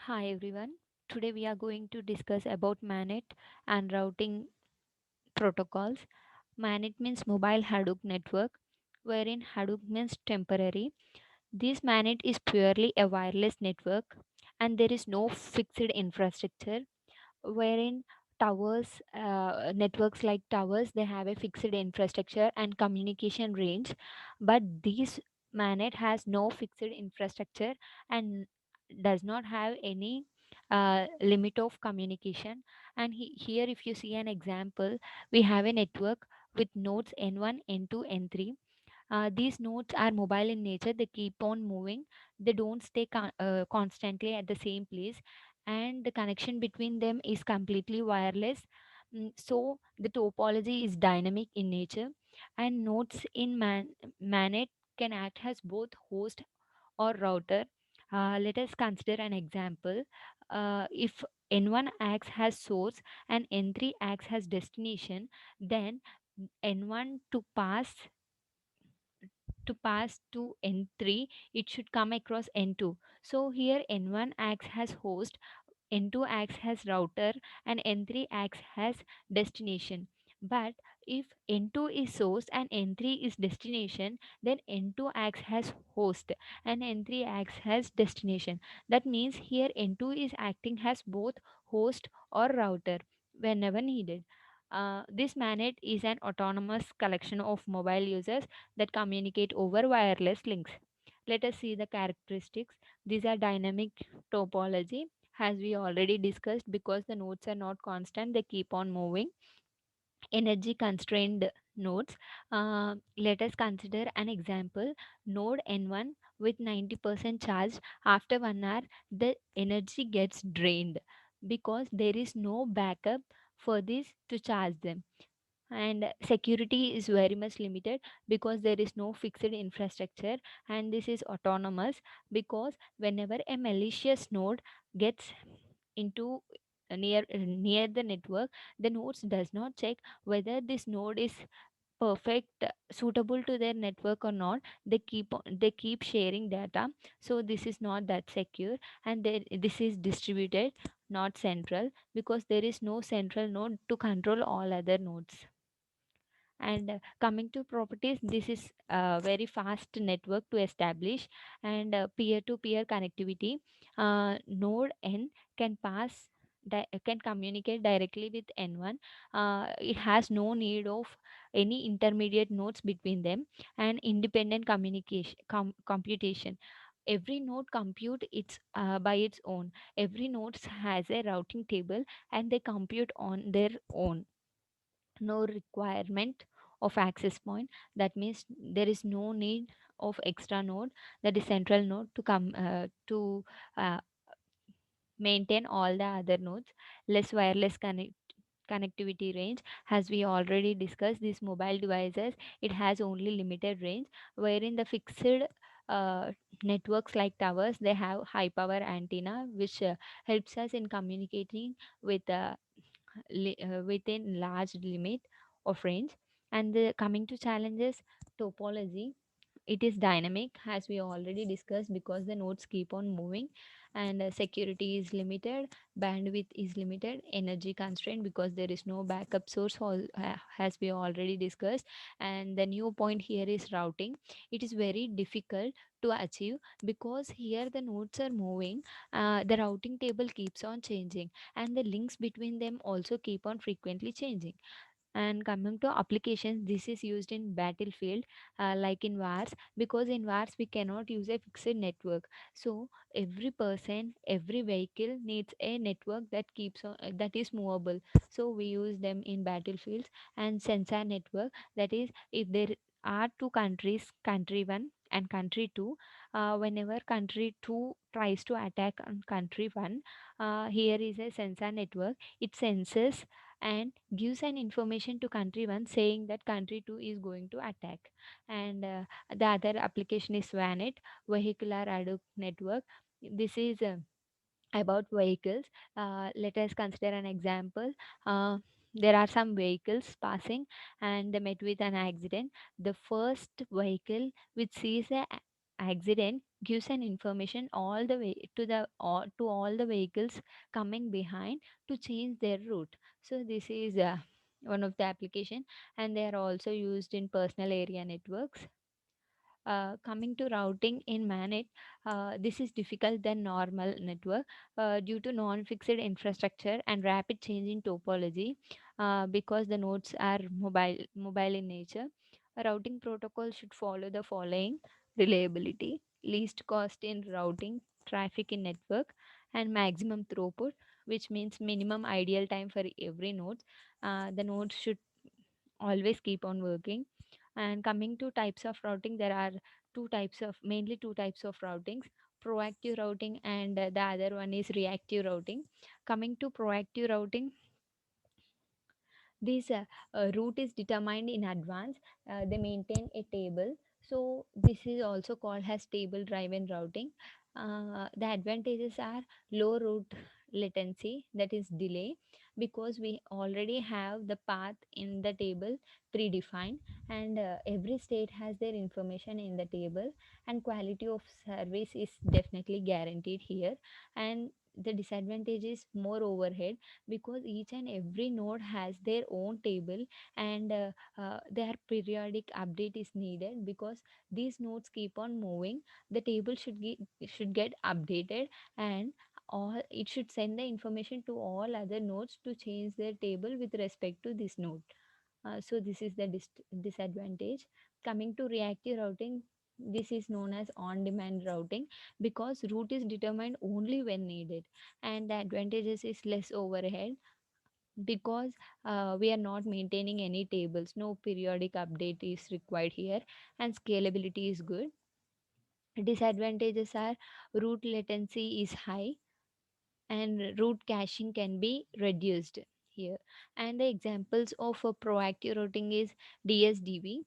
Hi everyone. Today we are going to discuss about MANET and routing protocols. MANET means Mobile Hadoop Network, wherein Hadoop means temporary. This MANET is purely a wireless network and there is no fixed infrastructure, wherein networks like towers, they have a fixed infrastructure and communication range, but this MANET has no fixed infrastructure and does not have any limit of communication. And here, if you see an example, we have a network with nodes n1, n2, n3. These nodes are mobile in nature, they keep on moving, they don't stay constantly at the same place, and the connection between them is completely wireless. So the topology is dynamic in nature, and nodes in MANET can act as both host or router. Let us consider an example. If N1 acts as source and N3 acts as destination, then N1 to N3, it should come across N2. So here N1 acts as host, N2 acts as router, and N3 acts as destination. But if N2 is source and N3 is destination, then N2 acts as host and N3 acts as destination. That means here N2 is acting as both host or router whenever needed. This MANET is an autonomous collection of mobile users that communicate over wireless links. Let us see the characteristics. These are dynamic topology, as we already discussed, because the nodes are not constant, they keep on moving. Energy constrained nodes. Let us consider an example. Node N1 with 90% charge, after 1 hour the energy gets drained because there is no backup for this to charge them. And security is very much limited because there is no fixed infrastructure, and this is autonomous because whenever a malicious node gets into near the network, the nodes does not check whether this node is perfect suitable to their network or not. They keep sharing data, so this is not that secure. And this is distributed, not central, because there is no central node to control all other nodes. And coming to properties, this is a very fast network to establish, and peer-to-peer connectivity. Node N can can communicate directly with N1. It has no need of any intermediate nodes between them, and independent computation. Every node compute its by its own. Every node has a routing table and they compute on their own. No requirement of access point. That means there is no need of extra node, that is central node, to come to uh, maintain all the other nodes. Less wireless connectivity range, as we already discussed. These mobile devices, it has only limited range, wherein the fixed uh, networks like towers, they have high power antenna which helps us in communicating with within large limit of range. And coming to challenges, topology, it is dynamic, as we already discussed, because the nodes keep on moving. And security is limited, bandwidth is limited, energy constraint because there is no backup source, as we already discussed. And the new point here is routing. It is very difficult to achieve because here the nodes are moving, the routing table keeps on changing, and the links between them also keep on frequently changing. And coming to applications, this is used in battlefield, like in wars, because in wars we cannot use a fixed network. So every person, every vehicle needs a network that keeps on that is movable. So we use them in battlefields. And sensor network, that is, if there are two countries, country 1 and country 2, whenever country 2 tries to attack on country 1, here is a sensor network. It senses and gives an information to country 1 saying that country 2 is going to attack. And the other application is VANET, vehicular Hadoop network. This is about vehicles. Let us consider an example. There are some vehicles passing and they met with an accident. The first vehicle which sees a accident gives an information all the way to the to all the vehicles coming behind to change their route. So this is one of the application, and they are also used in personal area networks. Coming to routing in MANET, this is difficult than normal network due to non-fixed infrastructure and rapid change in topology because the nodes are mobile in nature. A routing protocol should follow the following: reliability, least cost in routing, traffic in network, and maximum throughput, which means minimum ideal time for every node. The nodes should always keep on working. And coming to types of routing, there are mainly two types of routings: proactive routing, and the other one is reactive routing. Coming to proactive routing, this route is determined in advance. They maintain a table. So this is also called as table driven routing. The advantages are low route latency, that is delay, because we already have the path in the table predefined, and every state has their information in the table, and quality of service is definitely guaranteed here. And the disadvantage is more overhead, because each and every node has their own table, and their periodic update is needed, because these nodes keep on moving. The table should get updated, and all it should send the information to all other nodes to change their table with respect to this node. So this is the disadvantage. Coming to reactive routing, this is known as on demand routing, because route is determined only when needed, and the advantages is less overhead, because we are not maintaining any tables, no periodic update is required here, and scalability is good. Disadvantages are route latency is high, and route caching can be reduced here. And the examples of a proactive routing is DSDV,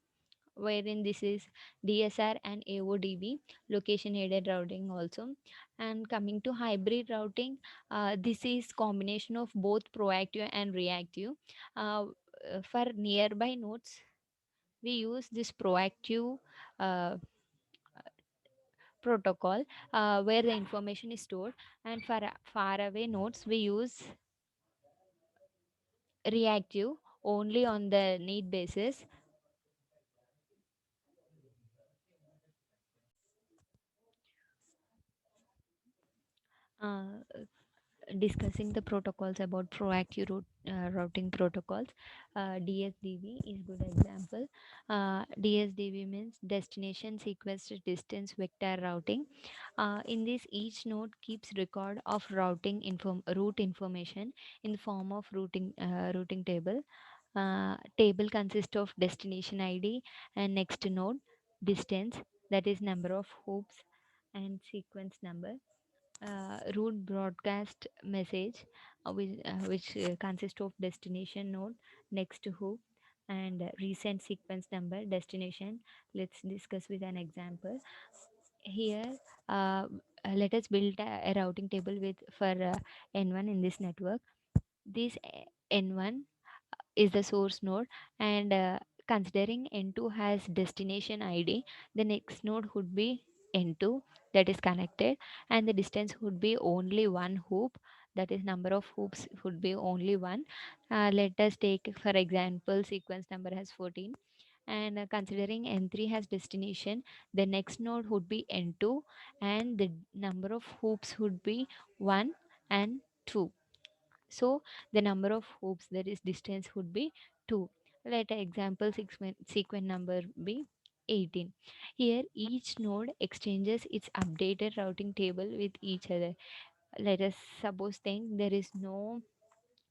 wherein this is DSR and AODV, location aided routing also. And coming to hybrid routing, this is combination of both proactive and reactive. Uh, for nearby nodes, we use this proactive uh, protocol where the information is stored, and for far away nodes, we use reactive only on the need basis. Uh, Discussing the protocols about proactive routing protocols, DSDV is good example. DSDV means destination sequence distance vector routing. In this, each node keeps record of route information in the form of routing table. Table consists of destination ID and next node, distance, that is number of hoops, and sequence number. Route broadcast message, which consists of destination node, next hoop, and recent sequence number, destination. Let's discuss with an example. Here, let us build a routing table with for N1 in this network. This N1 is the source node, and considering N2 has destination ID, the next node would be N2, that is connected, and the distance would be only one hoop, that is number of hoops would be only one. Let us take for example sequence number has 14, and considering N3 has destination, the next node would be N2, and the number of hoops would be 1 and 2. So the number of hoops, that is distance, would be 2. Let example sequence number be 18. Here each node exchanges its updated routing table with each other. Let us suppose think there is no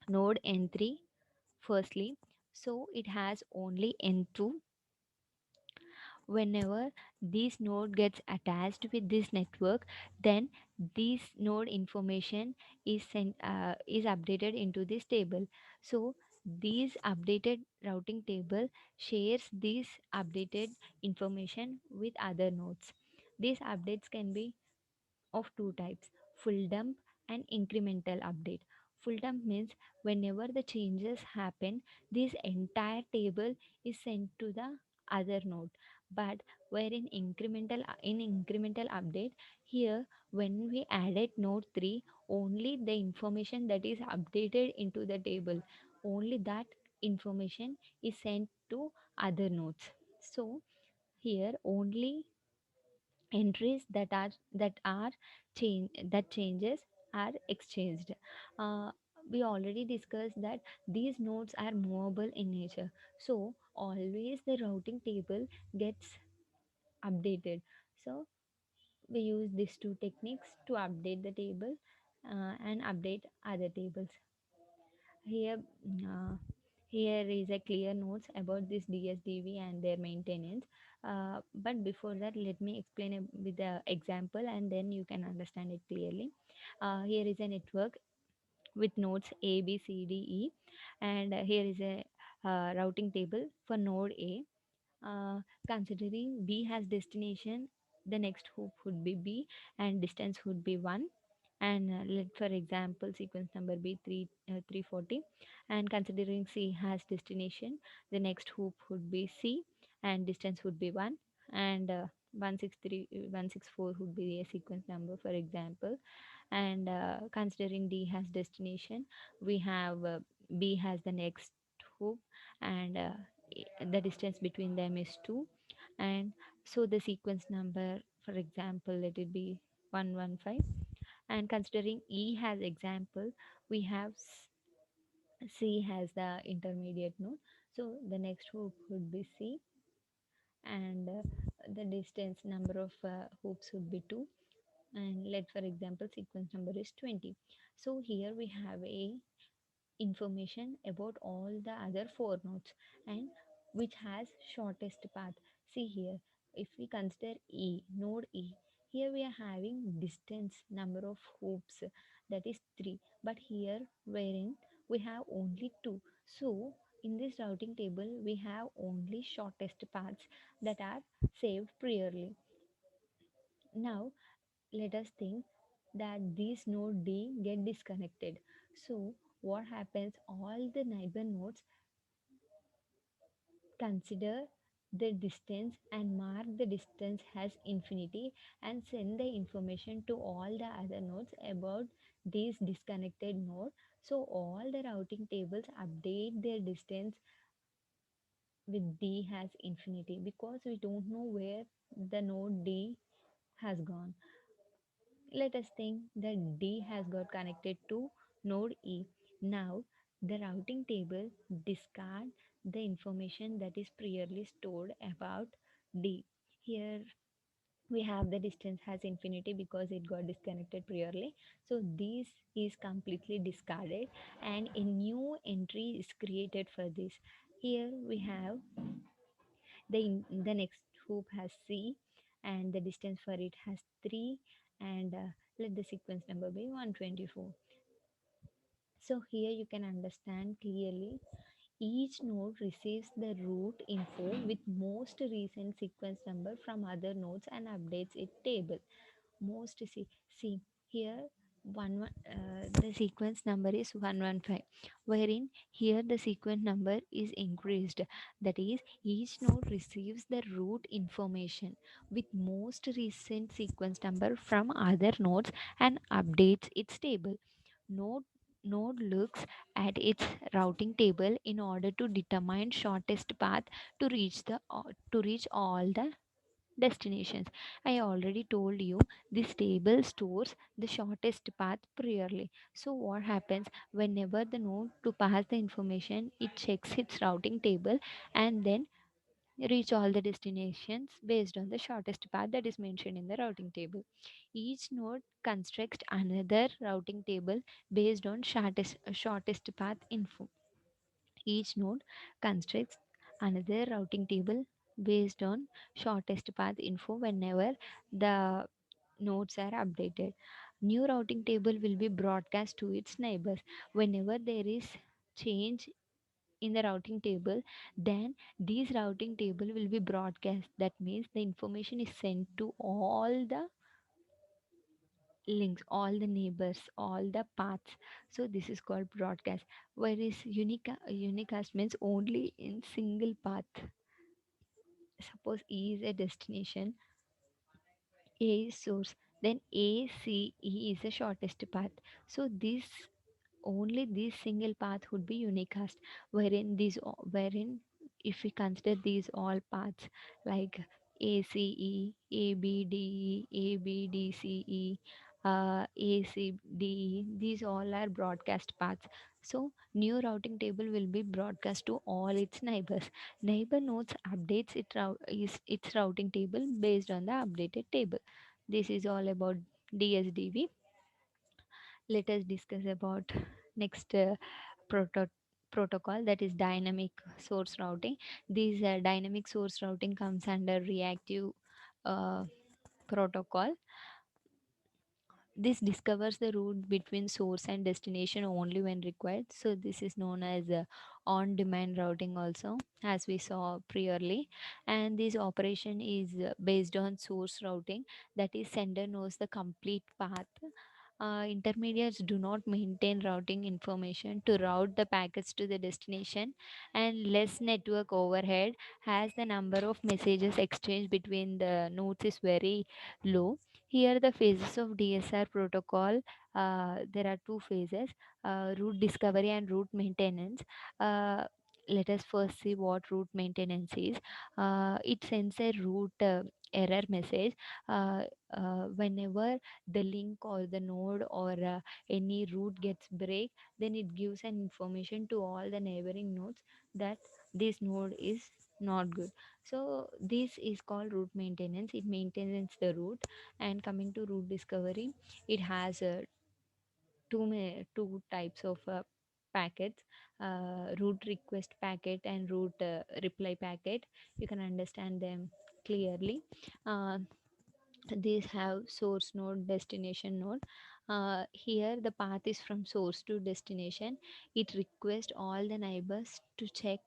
node N3 firstly, so it has only N2. Whenever this node gets attached with this network, then this node information is updated into this table. So this updated routing table shares this updated information with other nodes. These updates can be of two types: full dump and incremental update. Full dump means whenever the changes happen, this entire table is sent to the other node. But where in incremental update, here when we added node 3, only the information that is updated into the table, only that information is sent to other nodes. So here only entries that changes are exchanged. uh, we already discussed that these nodes are movable in nature, so always the routing table gets updated. So we use these two techniques to update the table and update other tables. Here, uh, here is a clear notes about this DSDV and their maintenance. But before that, let me explain with the example, and then you can understand it clearly. Here is a network with nodes A, B, C, D, E, and here is a routing table for node A. Considering B has destination, the next hoop would be B and distance would be 1. And let for example sequence number be 340. And considering C has destination, the next hoop would be C and distance would be 1. And 163 164 would be a sequence number, for example. And considering D has destination, we have B has the next hoop, and the distance between them is 2. And so the sequence number, for example, let it be 115. And considering E has example, we have C has the intermediate node, so the next hoop would be C. And the distance number of hoops would be 2. And let for example sequence number is 20. So here we have a information about all the other four nodes, and which has shortest path. See here, if we consider node E, here we are having distance number of hoops, that is 3, but here wherein we have only 2. So in this routing table we have only shortest paths that are saved priorly. Now let us think that these node D get disconnected. So what happens? All the neighbor nodes consider the distance and mark the distance as infinity and send the information to all the other nodes about this disconnected node. So all the routing tables update their distance with D has infinity, because we don't know where the node D has gone. Let us think that D has got connected to node E. Now, the routing table discard the information that is previously stored about D. Here we have the distance has infinity because it got disconnected priorly. So this is completely discarded and a new entry is created for this. Here we have the next hoop has C and the distance for it has 3. And let the sequence number be 124. So here you can understand clearly, each node receives the root info with most recent sequence number from other nodes and updates its table. Most see here, the sequence number is 115, wherein here the sequence number is increased, that is each node receives the root information with most recent sequence number from other nodes and updates its table. Node node looks at its routing table in order to determine shortest path to reach all the destinations. I already told you this table stores the shortest path priorly. So what happens whenever the node to pass the information, it checks its routing table and then reach all the destinations based on the shortest path that is mentioned in the routing table. Each node constructs another routing table based on shortest path info. Each node constructs another routing table based on shortest path info whenever the nodes are updated. New routing table will be broadcast to its neighbors. Whenever there is change in the routing table, then this routing table will be broadcast. That means the information is sent to all the links, all the neighbors, all the paths. So this is called broadcast. Whereas unicast means only in single path. suppose E is a destination, A is source, then ACE is the shortest path. So this only this single path would be unicast, wherein if we consider these all paths like ACE, ABDE, ABDCE, ACDE, these all are broadcast paths. So new routing table will be broadcast to all its neighbors. Neighbor nodes updates its routing table based on the updated table. This is all about DSDV. Let us discuss about next proto- protocol, that is dynamic source routing. This dynamic source routing comes under reactive uh, protocol. This discovers the route between source and destination only when required. So this is known as on demand routing also, as we saw previously. And this operation is based on source routing, that is sender knows the complete path. Intermediates do not maintain routing information to route the packets to the destination, and less network overhead as the number of messages exchanged between the nodes is very low. Here, the phases of DSR protocol, there are two phases, route discovery and route maintenance. Uh, Let us first see what route maintenance is. It sends a route error message uh, whenever the link or the node or any route gets break, then it gives an information to all the neighboring nodes that this node is not good. So this is called route maintenance. It maintains the route. And coming to route discovery, it has two types of packets, route request packet and route reply packet. You can understand them clearly. uh, these have source node, destination node. Here the path is from source to destination. It requests all the neighbors to check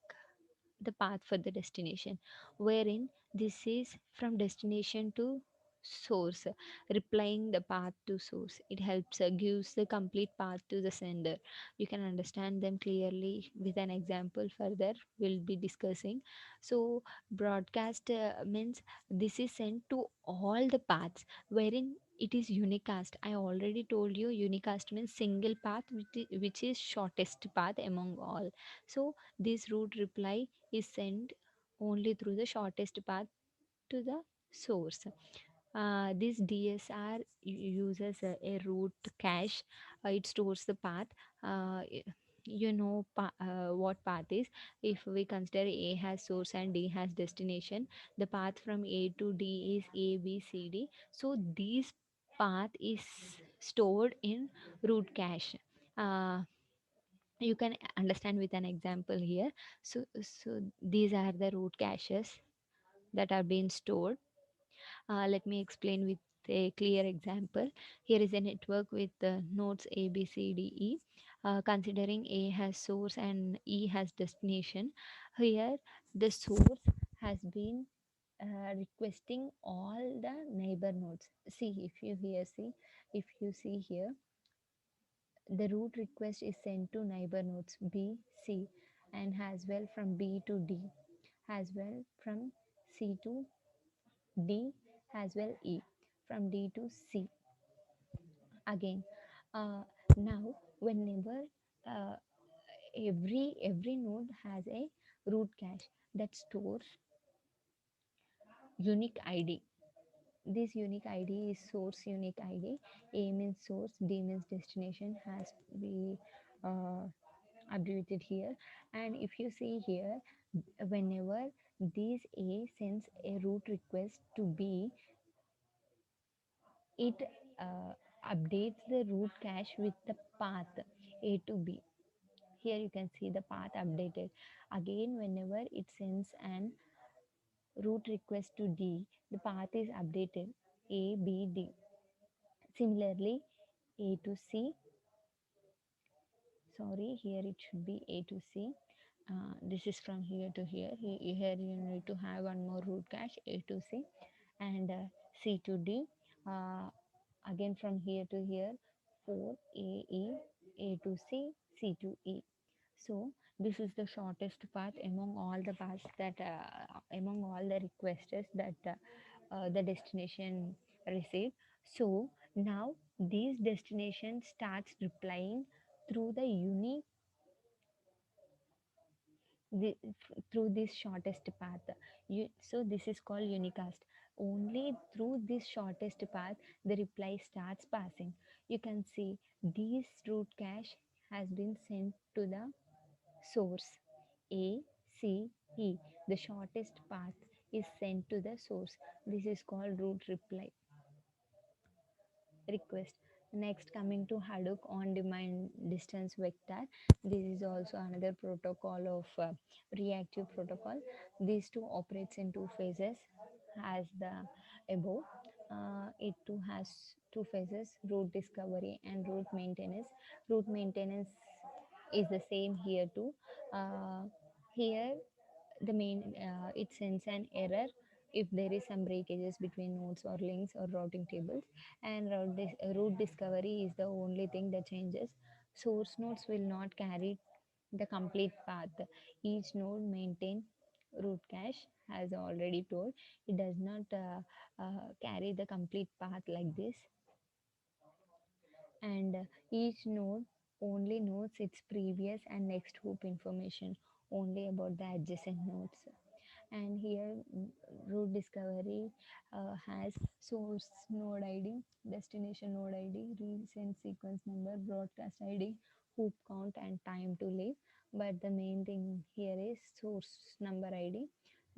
the path for the destination, wherein this is from destination to source, replying the path to source. It helps gives the complete path to the sender. You can understand them clearly with an example. Further we'll be discussing. So broadcast means this is sent to all the paths, wherein it is unicast. I already told you unicast means single path, which is shortest path among all. So this route reply is sent only through the shortest path to the source. This DSR uses a route cache. It stores the path. What path is. If we consider A has source and D has destination, the path from A to D is A, B, C, D. So this path is stored in route cache. Uh, you can understand with an example here. So these are the root caches that are being stored. Let me explain with a clear example. Here is a network with nodes A, B, C, D, E. Considering A has source and E has destination, here the source has been requesting all the neighbor nodes. See, if you see here, the root request is sent to neighbor nodes B, C, and as well from B to D, as well from C to D, as well E, from D to C. Again, uh, now whenever uh, every node has a root cache that stores unique ID. This unique ID is source unique ID. A means source, D means destination, has be uh, abbreviated here. And if you see here, whenever this A sends a root request to B, it uh, updates the root cache with the path A to B. Here you can see the path updated. Again, whenever it sends an root request to D, the path is updated A, B, D. Similarly, A to C, sorry, here it should be A to C. This is from here to here. Here you need to have one more root cache, A to C, and C to D. Uh, Again from here to here, 4 A, E, A to C, C to E. So This is the shortest path among all the paths that among all the requests that the destination receive. So now this destination starts replying through the unique through this shortest path. So this is called unicast. Only through this shortest path the reply starts passing. You can see this root cache has been sent to the source A, C, E. The shortest path is sent to the source. This is called root reply request. Next, coming to Hadoop on demand distance vector. This is also another protocol of reactive protocol. These two operates in two phases as the above. It too has two phases: root discovery and root maintenance. Root maintenance is the same here too. Here the main it sends an error if there is some breakages between nodes or links or routing tables, and route discovery is the only thing that changes. Source nodes will not carry the complete path. Each node maintain root cache, as already told. It does not carry the complete path like this, and each node only knows its previous and next hoop information only about the adjacent nodes. And here root discovery has source node id, destination node id, recent sequence number, broadcast id, hoop count, and time to leave. But the main thing here is source number id,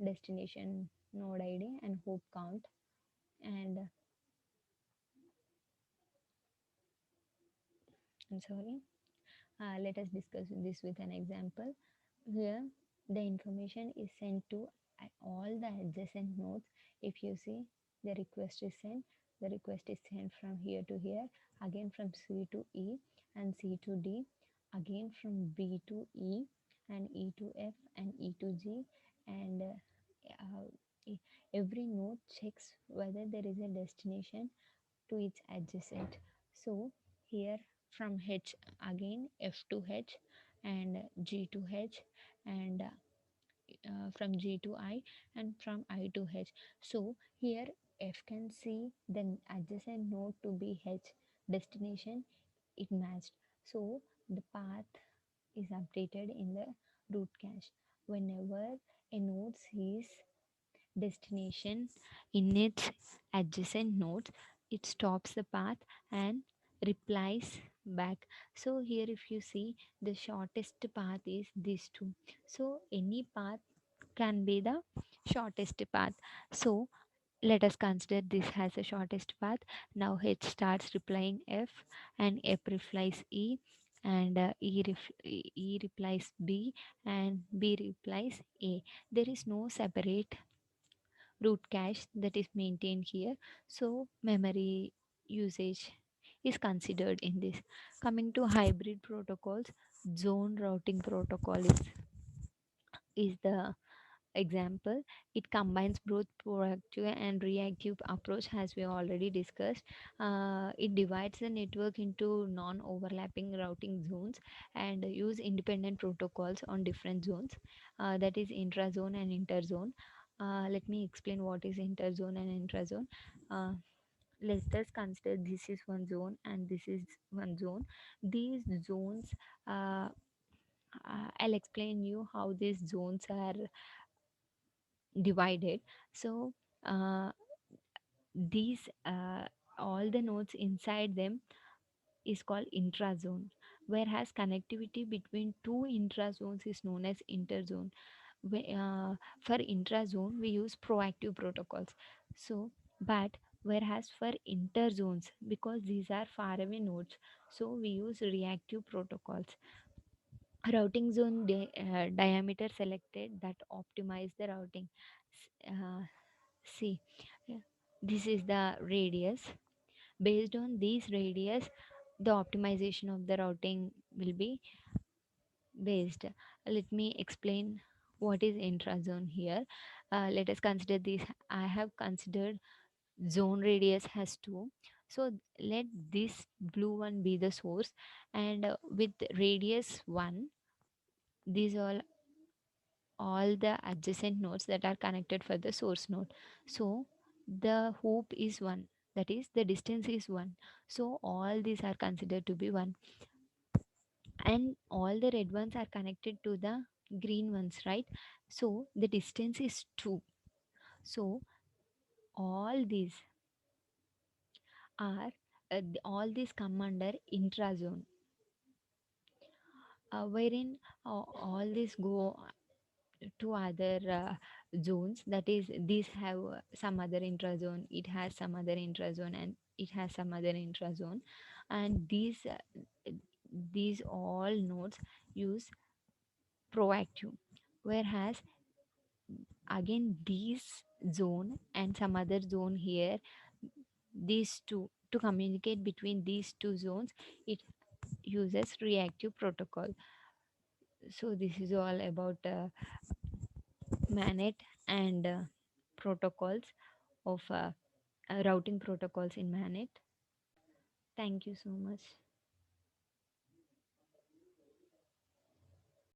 destination node id, and hoop count. And I'm sorry, let us discuss this with an example. Here, the information is sent to all the adjacent nodes. If you see, the request is sent from here to here, again from C to E and C to D, again from B to E and E to F and E to G, and e- every node checks whether there is a destination to its adjacent. So here from H, again F to H and G to H, and from G to I, and from I to H. So here F can see the adjacent node to be H, destination it matched. So the path is updated in the root cache. Whenever a node sees destination in its adjacent nodes, it stops the path and replies back. So here if you see, the shortest path is these two. So any path can be the shortest path. So let us consider this as a shortest path. Now H starts replying F, and F replies E, and E replies B, and B replies A. There is no separate root cache that is maintained here, so memory usage is considered in this. Coming to hybrid protocols, zone routing protocol is the example. It combines both proactive and reactive approach, as we already discussed. It divides the network into non-overlapping routing zones and use independent protocols on different zones, that is intrazone and interzone. Let me explain what is interzone and intrazone. uh, let's just consider this is one zone and this is one zone. These zones, I'll explain you how these zones are divided. So uh, these all the nodes inside them is called intrazone, whereas connectivity between two intrazones is known as interzone. For intrazone we use proactive protocols. So but whereas for interzones, because these are far away nodes, so we use reactive protocols. Routing zone diameter selected that optimize the routing. See, yeah, this is the radius. Based on these radius, the optimization of the routing will be based. Let me explain what is intrazone here. Let us consider this. I have considered zone radius has 2. So let this blue one be the source, and with radius 1, These all the adjacent nodes that are connected for the source node. So the hoop is 1, that is the distance is 1. So all these are considered to be 1, and all the red ones are connected to the green ones, right? So the distance is 2. So all these are all these come under intrazone, wherein all these go to other zones, that is these have some other intrazone, it has some other intrazone, and it has some other intrazone, and these all nodes use proactive, whereas again these zone and some other zone here, these two, to communicate between these two zones, it uses reactive protocol. So this is all about manet and protocols of routing protocols in manet. Thank you so much.